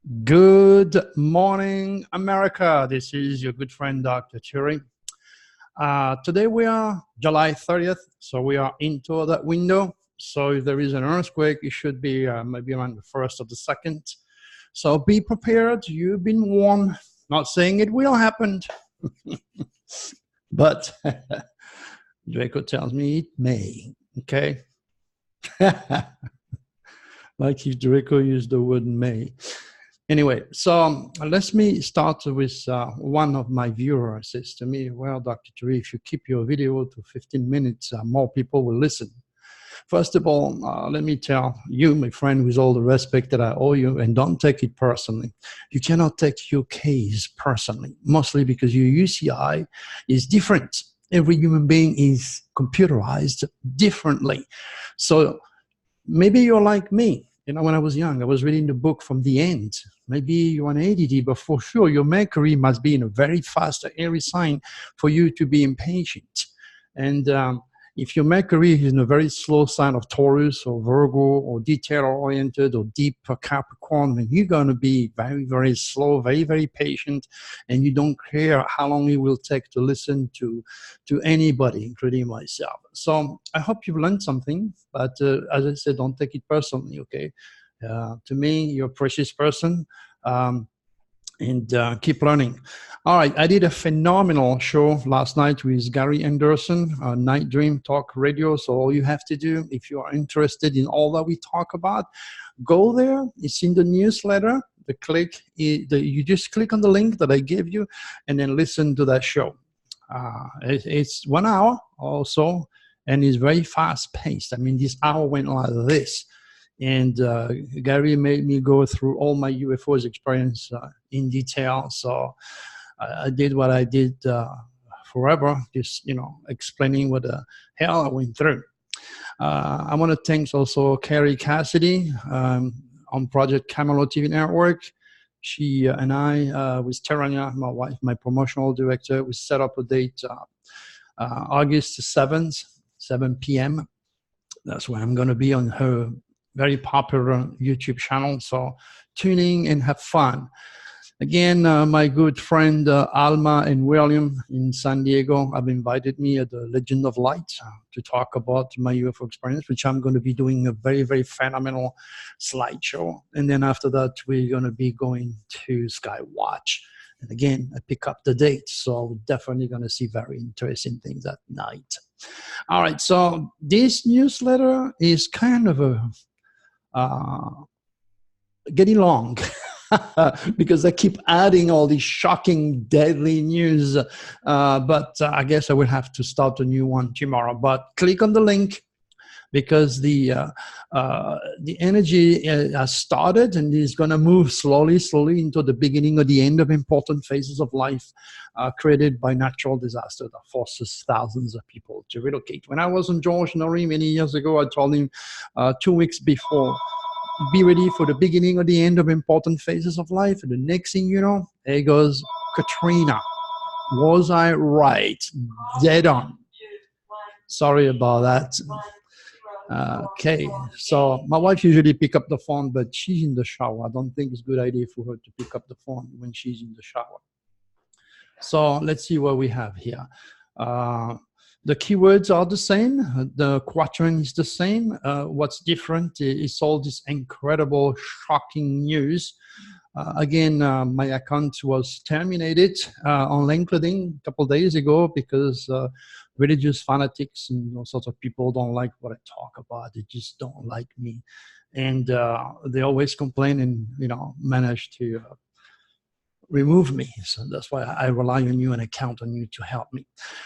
Good morning, America. This is your good friend, Dr. Turi. Today we are July 30th, so we are into that window. So if there is an earthquake, it should be maybe around the 1st or the 2nd. So be prepared. You've been warned. Not saying it will happen, but Draco tells me it may. Okay. Like if Draco used the word may. Anyway, so let me start with one of my viewers says to me, well, Dr. Turi, if you keep your video to 15 minutes, more people will listen. First of all, let me tell you, my friend, with all the respect that I owe you, and don't take it personally. You cannot take your case personally, mostly because your UCI is different. Every human being is computerized differently. So maybe you're like me. You know, when I was young, I was reading the book from the end. Maybe you're an ADD, but for sure your mercury must be in a very fast airy sign for you to be impatient. And if your mercury is in a very slow sign of Taurus or Virgo or detail-oriented or deep Capricorn, then you're going to be very, very slow, very, very patient, and you don't care how long it will take to listen to anybody, including myself. So I hope you've learned something, but as I said, don't take it personally, okay? To me, you're a precious person. And keep learning. All right, I did a phenomenal show last night with Gary Anderson, Night Dream Talk Radio. So all you have to do, if you are interested in all that we talk about, go there. It's in the newsletter. You just click on the link that I gave you, and then listen to that show. It's 1 hour or so, and it's very fast paced. I mean, this hour went like this. And Gary made me go through all my UFOs experience in detail. So I did what I did forever, just, explaining what the hell I went through. I want to thank also Carrie Cassidy on Project Camelot TV Network. She and I, with Terania, my wife, my promotional director, we set up a date August 7th, 7 p.m. That's where I'm going to be on her very popular YouTube channel. So tune in and have fun. Again, my good friend Alma and William in San Diego have invited me at the Legend of Light to talk about my UFO experience, which I'm going to be doing a very, very phenomenal slideshow. And then after that, we're going to be going to Skywatch. And again, I pick up the date. So we're definitely going to see very interesting things at night. All right. So this newsletter is kind of a getting long because I keep adding all these shocking, deadly news. But I guess I will have to start a new one tomorrow. But click on the link because the energy has started and is going to move slowly into the beginning or the end of important phases of life created by natural disaster that forces thousands of people to relocate. When I was in George Norrie many years ago, I told him 2 weeks before, be ready for the beginning or the end of important phases of life. And the next thing you know, there goes Katrina. Was I right? Dead on. Sorry about that. Okay, so my wife usually pick up the phone, but she's in the shower. I don't think it's a good idea for her to pick up the phone when she's in the shower. So let's see what we have here. The keywords are the same. The quatrain is the same. What's different is all this incredible, shocking news. Again, my account was terminated on LinkedIn a couple of days ago because religious fanatics and all sorts of people don't like what I talk about. They just don't like me. And they always complain and, manage to remove me. So that's why I rely on you and I count on you to help me.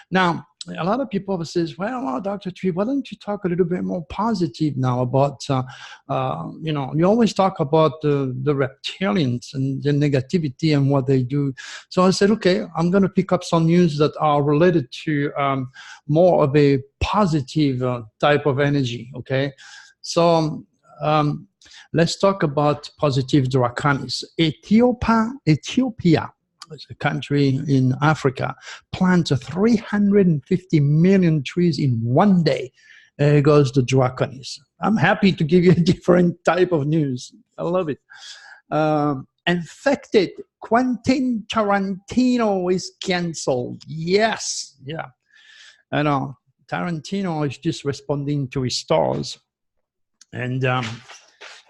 Now, a lot of people says, well, Dr. Turi, why don't you talk a little bit more positive now about, you always talk about the reptilians and the negativity and what they do. So I said, okay, I'm going to pick up some news that are related to more of a positive type of energy, okay? So let's talk about positive draconis. Ethiopia, a country in Africa, plants 350 million trees in one day. There goes the draconis. I'm happy to give you a different type of news. I love it. Infected. Quentin Tarantino is canceled. Yes. Yeah. I know. Tarantino is just responding to his stars. And I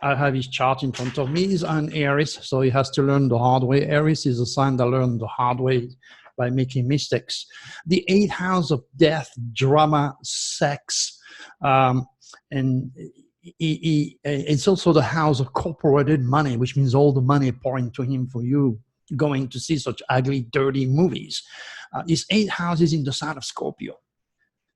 have his chart in front of me. He's an Aries, so he has to learn the hard way. Aries is a sign that learns the hard way by making mistakes. The 8th house of death, drama, sex, and it's also the house of corporated money, which means all the money pouring to him for you going to see such ugly, dirty movies. His 8th house is in the sign of Scorpio,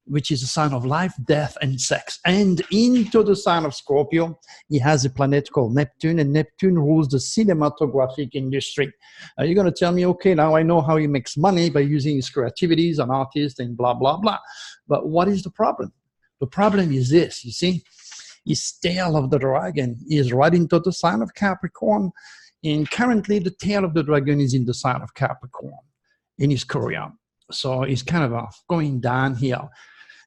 which is a sign of life, death, and sex. And into the sign of Scorpio, he has a planet called Neptune, and Neptune rules the cinematographic industry. You're going to tell me, okay, now I know how he makes money by using his creativity as an artist and blah, blah, blah. But what is the problem? The problem is this, you see, his tail of the dragon is right into the sign of Capricorn, and currently the tail of the dragon is in the sign of Capricorn in his career. So he's kind of going downhill.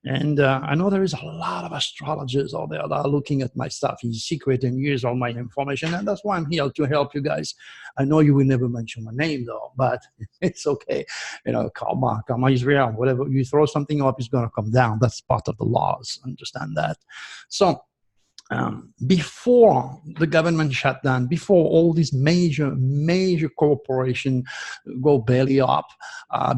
And I know there is a lot of astrologers out there that are looking at my stuff in secret and use all my information. And that's why I'm here to help you guys. I know you will never mention my name, though, but it's okay. You know, karma is real. Whatever you throw something up, it's going to come down. That's part of the laws. Understand that. So before the government shutdown, before all these major corporations go belly up,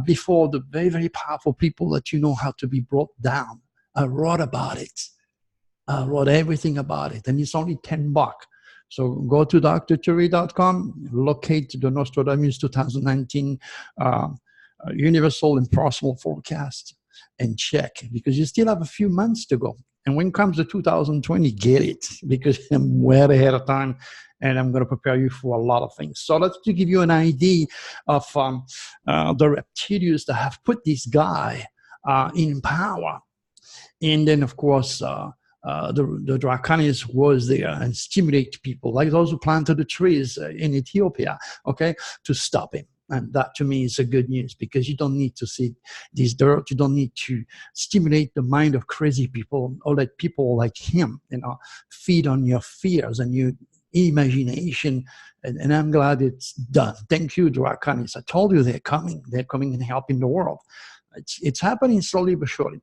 before the very, very powerful people that you know how to be brought down, I wrote about it. I wrote everything about it, and it's only $10. So go to dr.turi.com, locate the Nostradamus 2019 Universal and Personal Forecast, and check, because you still have a few months to go. And when it comes to 2020, get it, because I'm way ahead of time, and I'm going to prepare you for a lot of things. So let's to give you an idea of the reptilians that have put this guy in power. And then, of course, the Draconis was there and stimulate people, like those who planted the trees in Ethiopia, okay, to stop him. And that to me is a good news, because you don't need to see this dirt. You don't need to stimulate the mind of crazy people, or let people like him, you know, feed on your fears and your imagination. And I'm glad it's done. Thank you, Draconis. I told you they're coming. They're coming and helping the world. It's happening slowly but surely.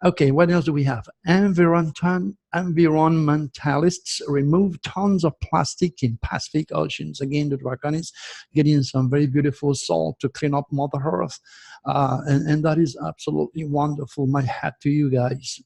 Okay, what else do we have? Environmentalists remove tons of plastic in Pacific Oceans. Again, the Draconis getting some very beautiful salt to clean up Mother Earth. And that is absolutely wonderful. My hat to you guys.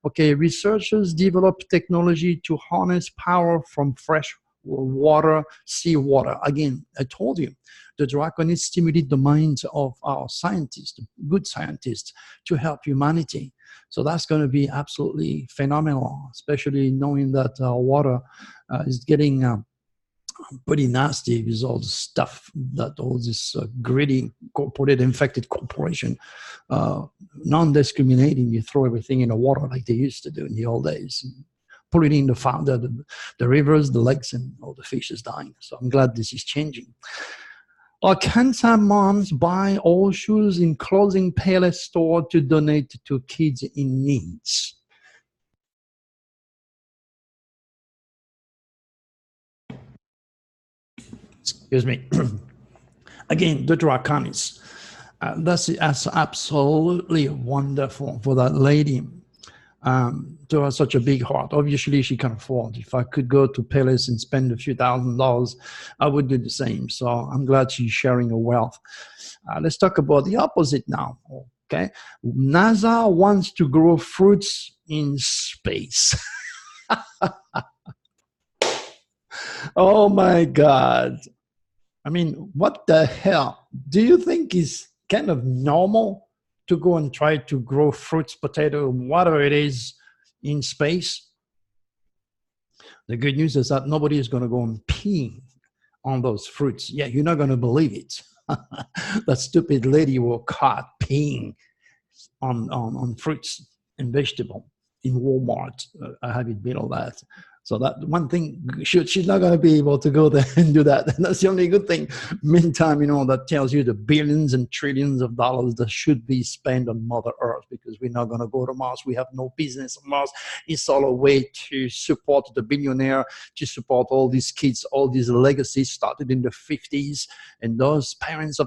Okay, researchers develop technology to harness power from fresh water, seawater. Again, I told you, the Draconis stimulate the minds of our scientists, good scientists, to help humanity. So that's going to be absolutely phenomenal, especially knowing that water is getting pretty nasty with all the stuff that all this greedy, corporate, infected corporation, non-discriminating, you throw everything in the water like they used to do in the old days. Polluting the rivers, the lakes, and all the fish is dying. So I'm glad this is changing. Cancer moms buy old shoes in clothing palace store to donate to kids in needs. Excuse me. Again, the Draconis. That's absolutely wonderful for that lady. To have such a big heart. Obviously, she can afford. If I could go to Palace and spend a few $1,000s, I would do the same. So I'm glad she's sharing her wealth. Let's talk about the opposite now. Okay, NASA wants to grow fruits in space. Oh my God! I mean, what the hell? Do you think it's kind of normal to go and try to grow fruits, potato, whatever it is, in space? The good news is that nobody is going to go and pee on those fruits. Yeah, you're not going to believe it. That stupid lady was caught peeing on fruits and vegetable in Walmart. I have it below that. So that one thing, she's not going to be able to go there and do that. And that's the only good thing. Meantime, you know, that tells you the billions and trillions of dollars that should be spent on Mother Earth, because we're not going to go to Mars. We have no business on Mars. It's all a way to support the billionaire, to support all these kids, all these legacies started in the 50s. And those parents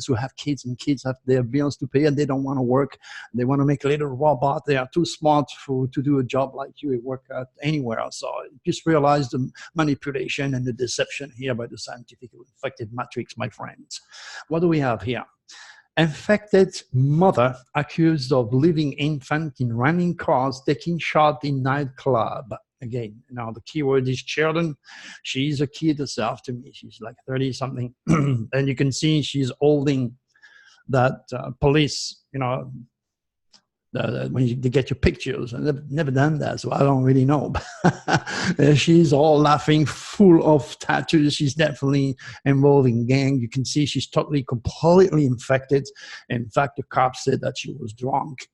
who have kids, and kids have their bills to pay and they don't want to work. They want to make a little robot. They are too smart to do a job like you work at anywhere else. So just realize the manipulation and the deception here by the scientific infected matrix, my friends. What do we have here? Infected mother accused of leaving infant in running cars, taking shot in nightclub. Again, now the keyword is children. She's a kid herself to me. She's like 30 something. And you can see she's holding that police, you know, when you get your pictures. I've never done that, so I don't really know. She's all laughing, full of tattoos. She's definitely involved in gang. You can see she's totally, completely infected. In fact, the cops said that she was drunk.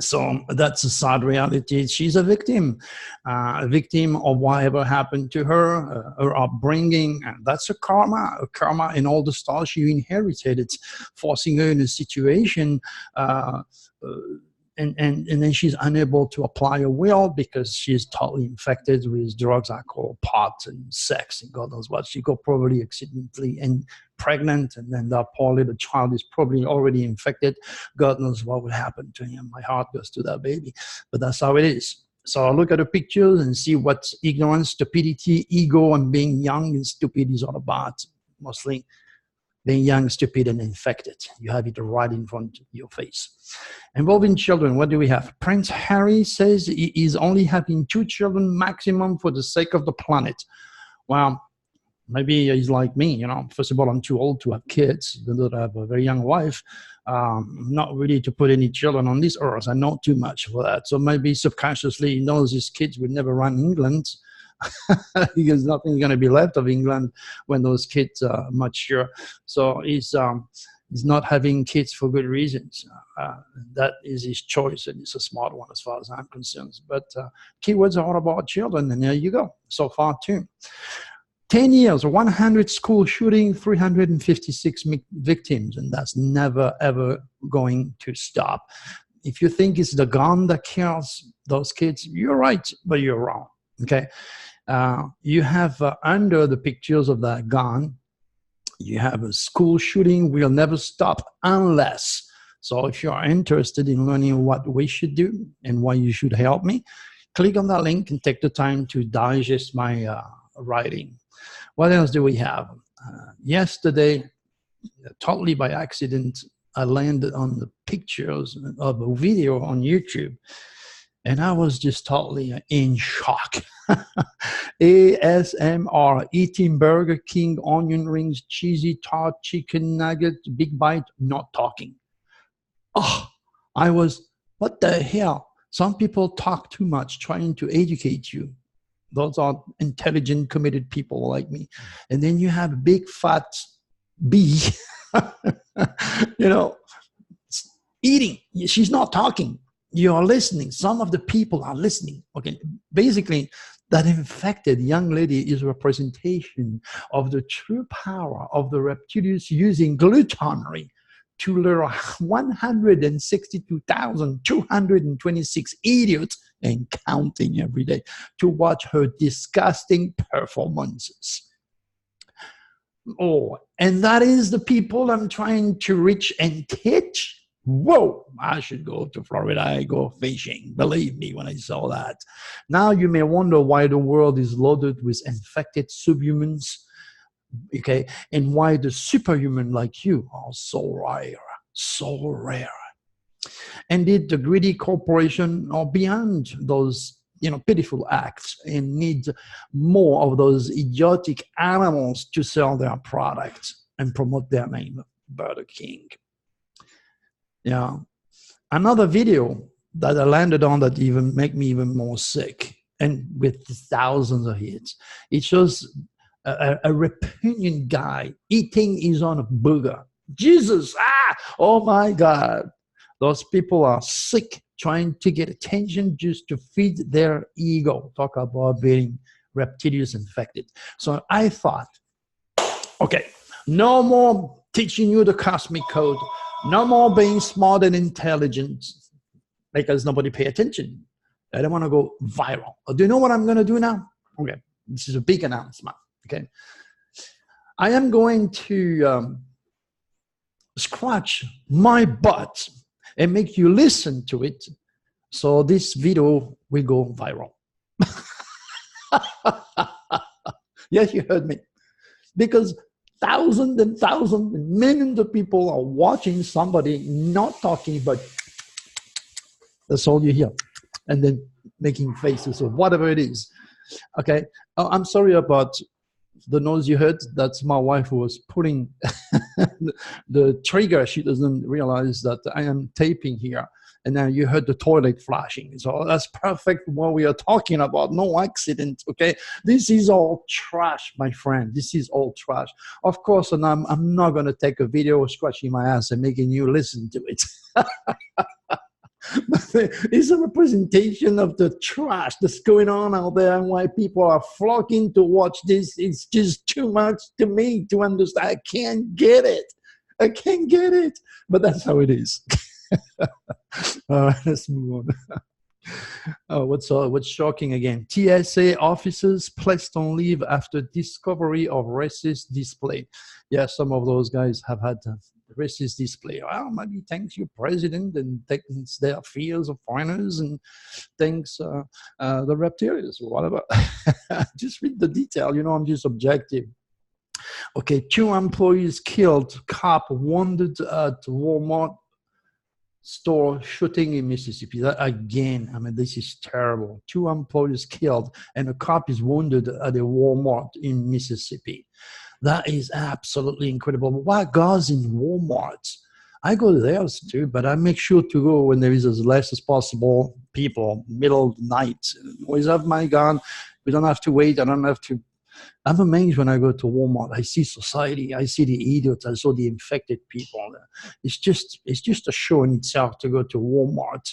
So that's a sad reality. She's a victim of whatever happened to her, her upbringing. And that's a karma in all the stars she inherited. It's forcing her in a situation and then she's unable to apply her will because she's totally infected with drugs, alcohol, pot, and sex, and God knows what. She got probably accidentally and pregnant, and then that poor little child is probably already infected. God knows what will happen to him. My heart goes to that baby, but that's how it is. So look at the pictures and see what ignorance, stupidity, ego, and being young and stupid is all about. Mostly being young, stupid, and infected. You have it right in front of your face. Involving children, what do we have? Prince Harry says he is only having 2 children maximum for the sake of the planet. Well, maybe he's like me, you know. First of all, I'm too old to have kids, even though I have a very young wife. Not really to put any children on this earth. I know too much for that. So maybe subconsciously he knows his kids will never run England. Because nothing's going to be left of England when those kids are mature. So he's not having kids for good reasons. That is his choice, and it's a smart one as far as I'm concerned. But keywords are all about children, and there you go. So far, too. 10 years, 100 school shooting, 356 victims, and that's never, ever going to stop. If you think it's the gun that kills those kids, you're right, but you're wrong. Okay, you have under the pictures of that gun, you have a school shooting will never stop unless. So if you are interested in learning what we should do and why you should help me, click on that link and take the time to digest my writing. What else do we have? Yesterday, totally by accident, I landed on the pictures of a video on YouTube. And I was just totally in shock. ASMR, eating Burger King, onion rings, cheesy tart, chicken nuggets, big bite, not talking. Oh, I was, what the hell? Some people talk too much trying to educate you. Those are intelligent, committed people like me. And then you have a big fat bee, you know, eating. She's not talking. You are listening. Some of the people are listening. Okay, basically, that infected young lady is a representation of the true power of the reptilians using gluttony to lure 162,226 idiots and counting every day to watch her disgusting performances. Oh, and that is the people I'm trying to reach and teach. Whoa, I should go to Florida, I go fishing. Believe me when I saw that. Now you may wonder why the world is loaded with infected subhumans, okay, and why the superhuman like you are so rare, so rare. Indeed, the greedy corporation are beyond those, you know, pitiful acts and need more of those idiotic animals to sell their products and promote their name, Burger King. Yeah, another video that I landed on that even make me even more sick, and with thousands of hits. It shows a repugnant guy eating his own burger. Jesus, oh my God. Those people are sick trying to get attention just to feed their ego. Talk about being reptilians infected. So I thought, okay, no more teaching you the cosmic code, no more being smart and intelligent because nobody pay attention. I don't want to go viral. Do you know what I'm going to do now? Okay, this is a big announcement. Okay, I am going to scratch my butt and make you listen to it, so this video will go viral. Yes, you heard me. Because thousands and thousands and millions of people are watching somebody not talking, but that's all you hear. And then making faces or whatever it is. Okay, I'm sorry about the noise you heard. That's my wife who was pulling the trigger. She doesn't realize that I am taping here. And now you heard the toilet flashing. So that's perfect what we are talking about. No accident, okay? This is all trash, my friend. This is all trash. Of course, and I'm not going to take a video scratching my ass and making you listen to it. It's a representation of the trash that's going on out there and why people are flocking to watch this. It's just too much to me to understand. I can't get it. I can't get it. But that's how it is. All right, let's move on. What's shocking again? TSA officers placed on leave after discovery of racist display. Yeah, some of those guys have had racist display. Well, maybe thanks your president and thanks their fears of foreigners and thanks the reptilians or whatever. Just read the detail. You know, I'm just objective. Okay, 2 employees killed, cop wounded at Walmart store shooting in Mississippi. That, again, I mean, this is terrible. 2 employees killed and a cop is wounded at a Walmart in Mississippi. That is absolutely incredible. What goes in Walmart? I go there too, but I make sure to go when there is as less as possible people, middle of the night. Always have my gun. We don't have to wait. I don't have to. I'm amazed when I go to Walmart. I see society. I see the idiots. I saw the infected people. It's just a show in itself to go to Walmart.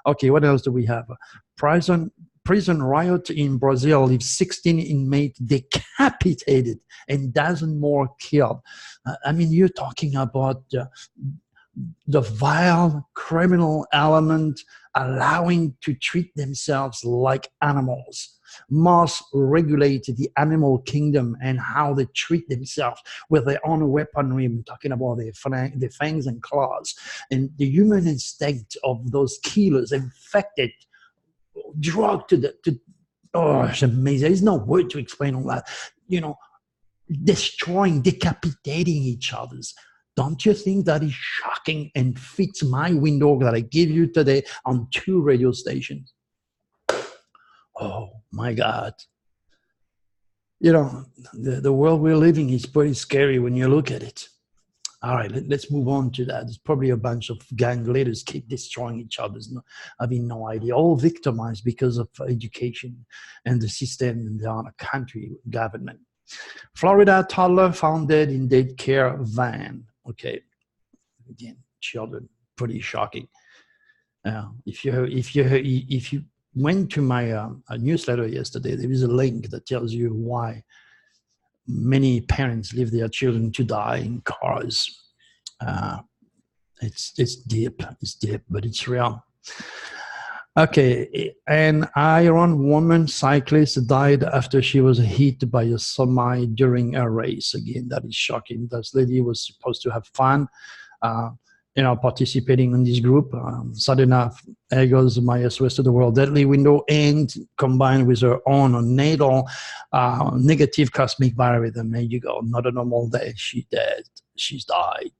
Okay, what else do we have? Prison riot in Brazil leaves 16 inmates decapitated and dozen more killed. I mean, you're talking about the vile criminal element allowing to treat themselves like animals. Must regulate the animal kingdom and how they treat themselves with their own weaponry. I'm talking about their fangs and claws. And the human instinct of those killers infected, drugged to oh, it's amazing. There's no word to explain all that. You know, destroying, decapitating each other's. Don't you think that is shocking and fits my window that I give you today on 2 radio stations? Oh my God. You know, the world we're living is pretty scary when you look at it. All right, let's move on to that. There's probably a bunch of gang leaders keep destroying each other's. Having no idea. All victimized because of education and the system and the country government. Florida toddler found dead in daycare van. Okay, again, children, pretty shocking. If you went to my newsletter yesterday, there is a link that tells you why many parents leave their children to die in cars. It's deep, but it's real. Okay, an Iran woman cyclist died after she was hit by a semi during a race. Again, that is shocking. This lady was supposed to have fun, participating in this group. Sudden enough, there goes my SOS to the world deadly window, and combined with her own natal negative cosmic biorhythm. There you go. Not a normal day. She's dead. She's died.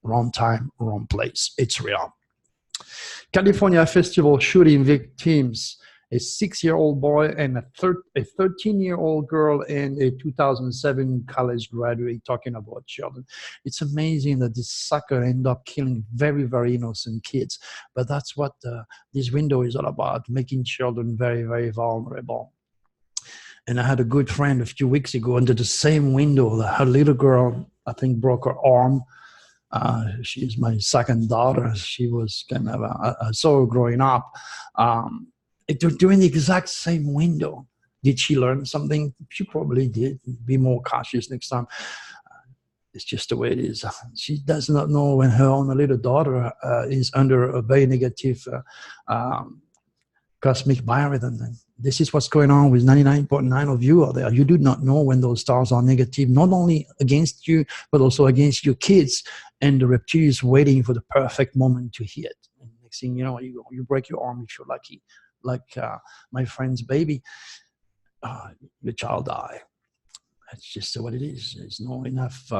Wrong time, wrong place. It's real. California festival shooting victims: a 6-year-old boy and a 13-year-old girl and a 2007 college graduate. Talking about children. It's amazing that this sucker end up killing very, very innocent kids. But that's what this window is all about, making children very, very vulnerable. And I had a good friend a few weeks ago under the same window. Her little girl, I think, broke her arm. She's my second daughter. She was kind of a soul growing up. During the exact same window. Did she learn something? She probably did. Be more cautious next time. It's just the way it is. She does not know when her own little daughter is under a very negative cosmic biorhythm. And this is what's going on with 99.9 of you out there. You do not know when those stars are negative, not only against you, but also against your kids. And the reptile is waiting for the perfect moment to hit. And next thing you know, you break your arm if you're lucky. Like my friend's baby, your child die. That's just what it is. There's no enough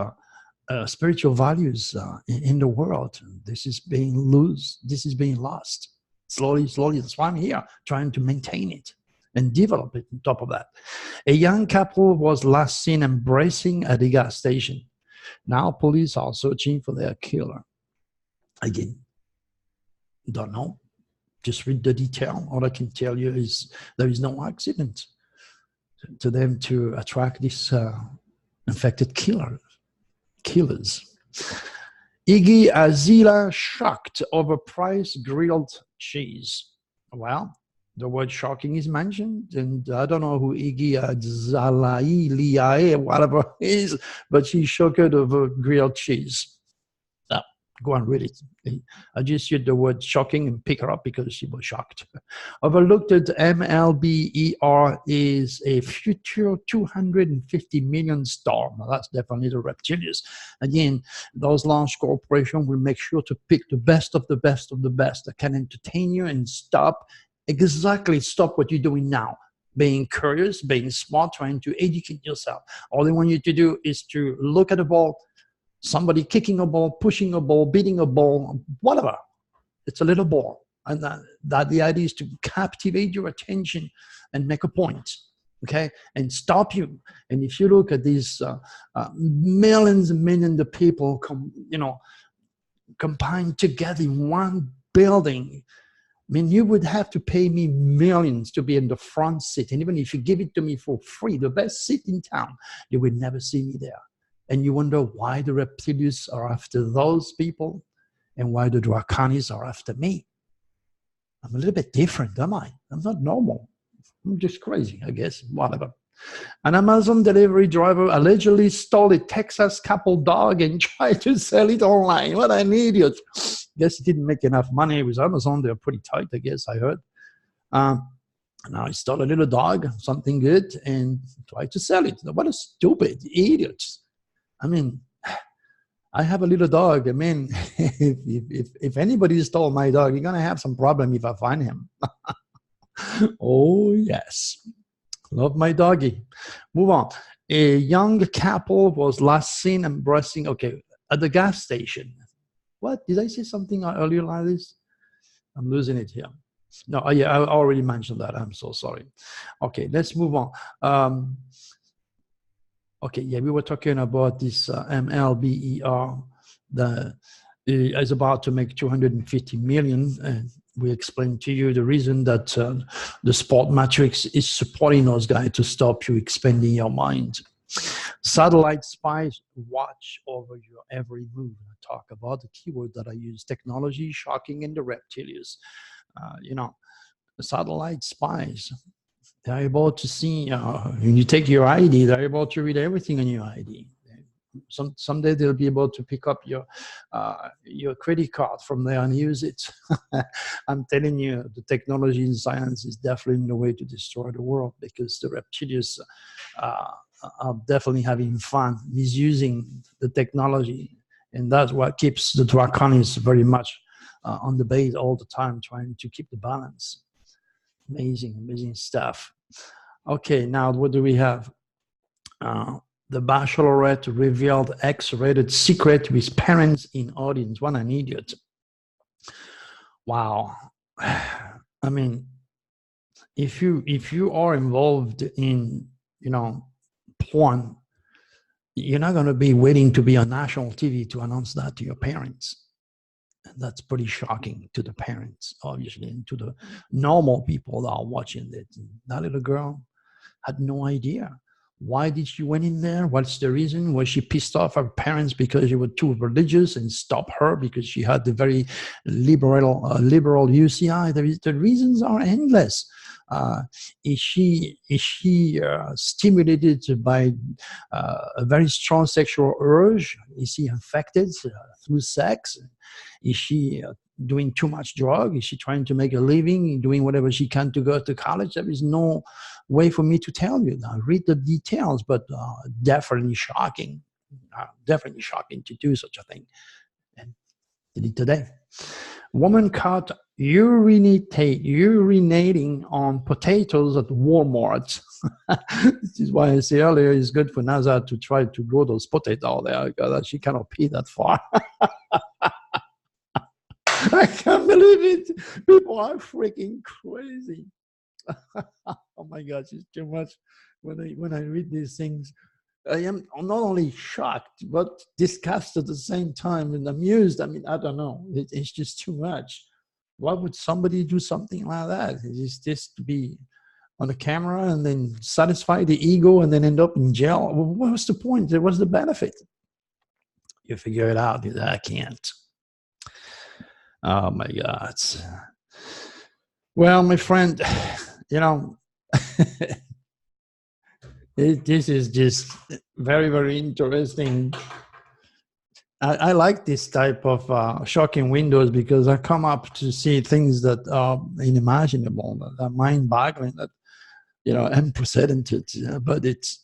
spiritual values in the world. This is being lost. Slowly. That's why I'm here, trying to maintain it and develop it on top of that. A young couple was last seen embracing at a gas station. Now police are searching for their killer. Again, don't know. Just read the detail. All I can tell you is there is no accident to them to attract these infected killers. Iggy Azalea shocked over price grilled cheese. Well, the word shocking is mentioned, and I don't know who Iggy Azalea, whatever it is, but she's shocked over grilled cheese. Go and read it. I just used the word shocking and pick her up because she was shocked. Overlooked at MLBER is a future 250 million star. Now that's definitely the reptilians. Again, those large corporations will make sure to pick the best of the best of the best that can entertain you and stop what you're doing now. Being curious, being smart, trying to educate yourself. All they want you to do is to look at the ball, somebody kicking a ball, pushing a ball, beating a ball, whatever. It's a little ball. And that the idea is to captivate your attention and make a point, okay? And stop you. And if you look at these millions and millions of people combined together in one building, I mean, you would have to pay me millions to be in the front seat. And even if you give it to me for free, the best seat in town, you would never see me there. And you wonder why the reptilians are after those people and why the draconis are after me. I'm a little bit different, am I? I'm not normal. I'm just crazy, I guess, whatever. An Amazon delivery driver allegedly stole a Texas couple dog and tried to sell it online. What an idiot. Guess he didn't make enough money with Amazon. They're pretty tight, I guess, I heard. Now he stole a little dog, something good, and tried to sell it. What a stupid idiot. I mean, I have a little dog. I mean, if anybody stole my dog, you're going to have some problem if I find him. Oh, yes. Love my doggy. Move on. A young couple was last seen embracing, at the gas station. What? Did I say something earlier like this? I'm losing it here. No, yeah, I already mentioned that. I'm so sorry. Okay, let's move on. Okay, yeah, we were talking about this MLBER that is about to make 250 million. And we explained to you the reason that the sport matrix is supporting those guys to stop you expanding your mind. Satellite spies watch over your every move. I talk about the keyword that I use: technology, shocking, and the reptilians. The satellite spies. They're able to see, when you take your ID, they're able to read everything on your ID. Someday they'll be able to pick up your credit card from there and use it. I'm telling you, the technology and science is definitely the way to destroy the world, because the reptilians are definitely having fun misusing the technology. And that's what keeps the draconis very much on the base all the time, trying to keep the balance. Amazing stuff. Okay, now what do we have? The Bachelorette revealed X-rated secret with parents in audience. What an idiot. Wow. I mean, if you are involved in, porn, you're not going to be waiting to be on national TV to announce that to your parents. And that's pretty shocking to the parents, obviously, and to the normal people that are watching it. And that little girl had no idea. Why did she went in there? What's the reason? Was she pissed off her parents because they were too religious and stopped her because she had the very liberal UCI? The reasons are endless. Is she stimulated by a very strong sexual urge? Is she affected through sex? Is she doing too much drug? Is she trying to make a living, doing whatever she can to go to college? There is no way for me to tell you now. Read the details, but definitely shocking. Definitely shocking to do such a thing. And did it today. Woman caught urinating on potatoes at Walmart. This is why I say earlier it's good for NASA to try to grow those potatoes there, because she cannot pee that far. I can't believe it. People are freaking crazy. Oh my gosh, it's too much. When I read these things, I am not only shocked, but disgusted at the same time and amused. I mean, I don't know. It's just too much. Why would somebody do something like that? Is this to be on the camera and then satisfy the ego and then end up in jail? What was the point? What's the benefit? You figure it out. I can't. Oh my God. Well, my friend, you know, this is just very, very interesting. I like this type of shocking windows because I come up to see things that are unimaginable, that are mind-boggling, that unprecedented. But it's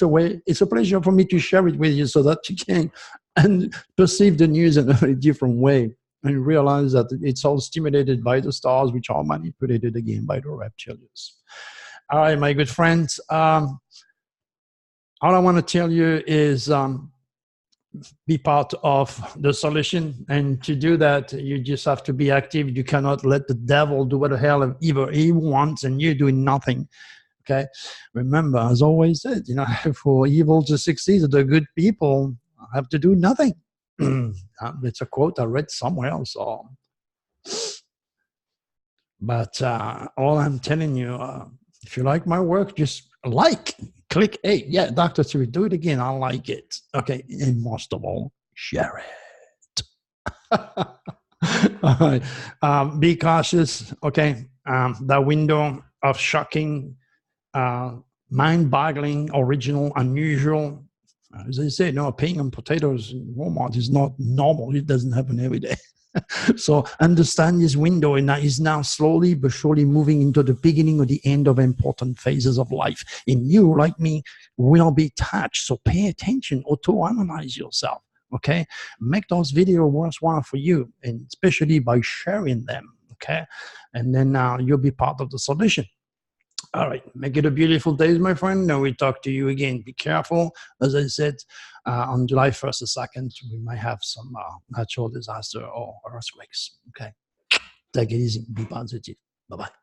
a way. It's a pleasure for me to share it with you so that you can and perceive the news in a very different way and realize that it's all stimulated by the stars, which are manipulated again by the reptilians. All right, my good friends. All I want to tell you is be part of the solution. And to do that, you just have to be active. You cannot let the devil do what the hell ever he wants and you're doing nothing. Okay? Remember, as always said, for evil to succeed, the good people have to do nothing. It's a quote I read somewhere else. But all I'm telling you, if you like my work, just click, hey, yeah, Dr. Turi, do it again. I like it. Okay, and most of all, share it. All right. Be cautious, okay? That window of shocking, mind-boggling, original, unusual, as I say, paying on potatoes in Walmart is not normal. It doesn't happen every day. So understand this window is now slowly but surely moving into the beginning or the end of important phases of life. And you, like me, will be touched. So pay attention, auto-analyze yourself, okay? Make those videos worthwhile for you, and especially by sharing them, okay? And then you'll be part of the solution. All right, make it a beautiful day, my friend. Now we talk to you again. Be careful. As I said, on July 1st or 2nd, we might have some natural disaster or earthquakes. Okay, take it easy. Be positive. Bye-bye.